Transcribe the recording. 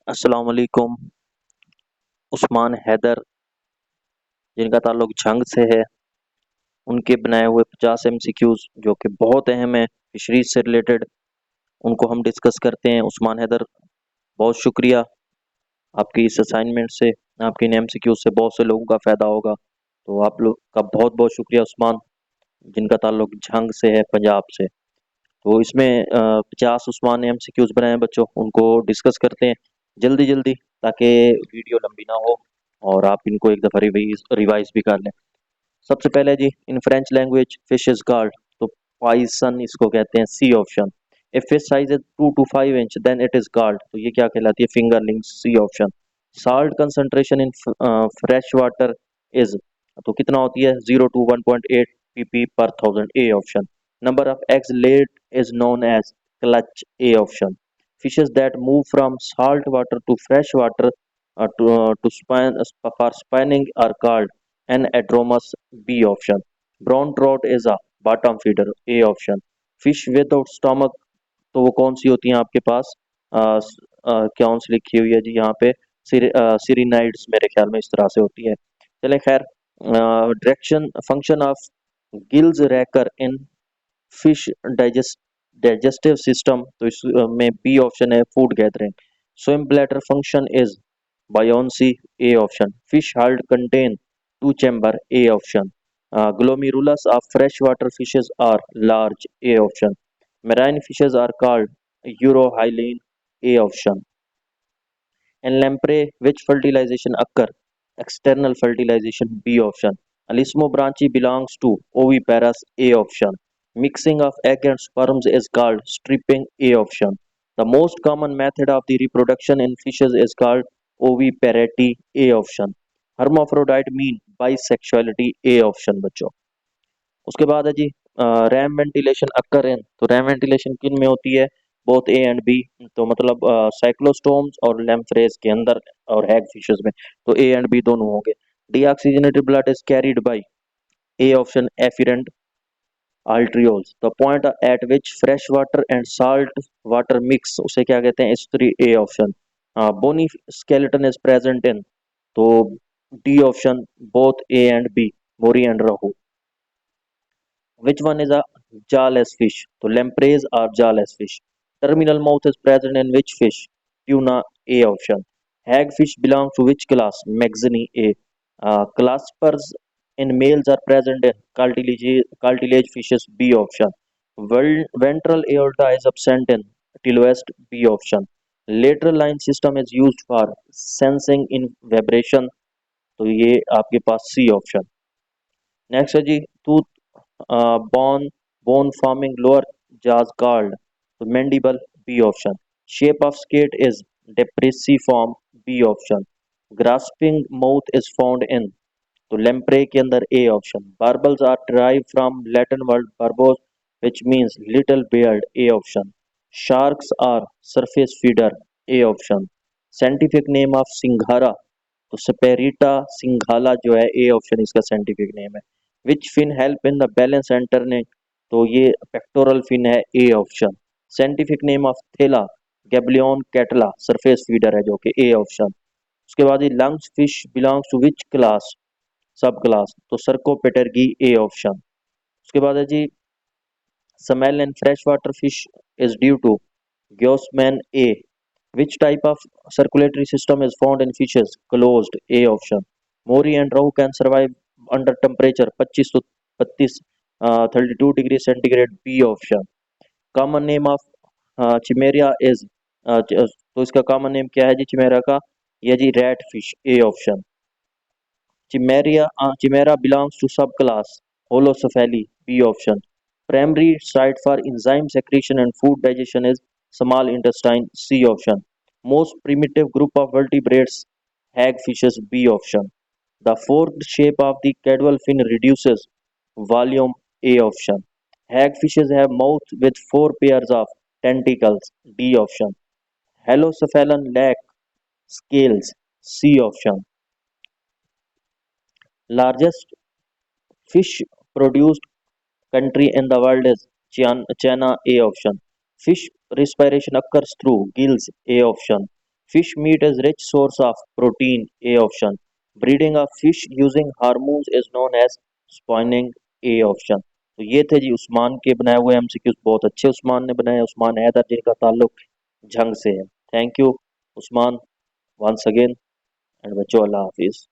अस्सलाम वालेकुम। उस्मान हैदर, जिनका ताल्लुक झंग से है, उनके बनाए हुए 50 एमसीक्यूज जो कि बहुत अहम है फिशरीज से रिलेटेड, उनको हम डिस्कस करते हैं। उस्मान हैदर, बहुत शुक्रिया। आपकी इस असाइनमेंट से, आपके इन एमसीक्यूज से बहुत से लोगों का फ़ायदा होगा, तो आप लोग का बहुत बहुत शुक्रिया उस्मान, जिनका ताल्लुक झंग से है, पंजाब से। तो इसमें 50 उस्मान ने एमसीक्यूज बनाए हैं बच्चों, उनको डिस्कस करते हैं जल्दी जल्दी, ताकि वीडियो लंबी ना हो और आप इनको एक दफ़ा रिवाइज भी कर लें। सबसे पहले जी, in French language fish is called, तो पाइसन इसको कहते हैं, C option. If fish size is 2 to 5 inch then it is called, तो ये क्या कहलाती है, fingerling, C option. Salt concentration in fresh water is, तो कितना होती है, 0 to 1.8 pp पर thousand, A option. Number of eggs laid is known as clutch, A option. Fishes that move from salt water to fresh water to span for spawning are called anadromous, B option. Brown trout is a bottom feeder, A option. Fish without stomach, तो वो कौन सी होती हैं आपके पास, कौन सी लिखी हुई है जी यहाँ पे, सिरिनाइड्स, मेरे ख्याल में इस तरह से होती है। चलें खैर, direction function of gills raker in fish digestive system, तो इसमें बी ऑप्शन है, food gathering. Swim bladder function is buoyancy, A option. Fish heart contain two chamber, A option. Glomerulus of fresh water fishes are large, A option. Marine fishes are called euryhaline, A option. In lamprey, which fertilization occur? External fertilization, B option. Alismo branchi belongs to oviparous, A option. Mixing of egg and sperms is called stripping, A option. The most common method of the reproduction in fishes is called oviparity, A option. Hermaphrodite mean bisexuality, A option बच्चों। उसके बाद है जी, RAM ventilation occur in, तो RAM ventilation किन में होती है, both A and B, तो मतलब साइक्लोस्टोम्स और लैम्फ्रेज के अंदर और हैग फिशेस में, तो ए एंड बी दोनों होंगे। Deoxygenated blood is carried by, A option, efferent arterioles. The point at which fresh water and salt water mix, उसे क्या कहते हैं, estuary, A option. Bony skeleton is present in, तो D option, both A and B, mori and rohu. Which one is a jawless fish? So lampreys are jawless fish. Terminal mouth is present in which fish? Tuna, A option. Hagfish belong to which class? Maxine, A. Claspers in males are present in cartilage fishes, B option. Ventral aorta is absent in Tilwest, B option. Lateral line system is used for sensing in vibration, तो ये आपके पास सी option. Next है जी, tooth bone bone forming lower jaws called, so mandible, B option. Shape of skate is depressiform, B option. Grasping mouth is found in, तो lamprey के अंदर, A option. Barbels are derived from Latin word barbos, which means little beard, A option. Sharks are surface feeder, A option. Scientific name of सिंघारा, तो स्पेरिटा singhala जो है, A option इसका scientific name है। Which fin help in the balance and turning, तो ये pectoral fin है, A option. Scientific name of थेला गैब्लियन कैटला, सरफेस फीडर है जो कि, ए ऑप्शन। उसके बाद ये lungs fish belongs to which class, sub class, तो सर्कोपेटर्गी, ए ऑप्शन। उसके बाद है जी, smell in freshwater fish is due to Geosmin, A. Which type of circulatory system is found in fishes? Closed, A option. Mori and Rohu can survive under temperature 25 to 32 32 degrees centigrade, B option. Common name of चिमेरिया is, तो इसका common name क्या है जी chimera का, ये जी rat fish, A option. Chimera belongs to subclass Holocephali, B option. Primary site for enzyme secretion and food digestion is small intestine, C option. Most primitive group of vertebrates, hagfishes, B option. The forked shape of the caudal fin reduces volume, A option. Hagfishes have mouth with four pairs of tentacles, D option. Halocephalon lack scales, C option. Largest fish produced country in the world is China, A option. Fish respiration occurs through gills, A option. Fish meat is rich source of protein, A option. Breeding of fish using hormones is known as spawning, A option. तो ये थे जी उस्मान के बनाए हुए MCQs, बहुत अच्छे उस्मान ने बनाए, उस्मान हैदर जिनका ताल्लुक जंग से है। Thank you Usman once again, and बच्चों अल्लाह हाफिज।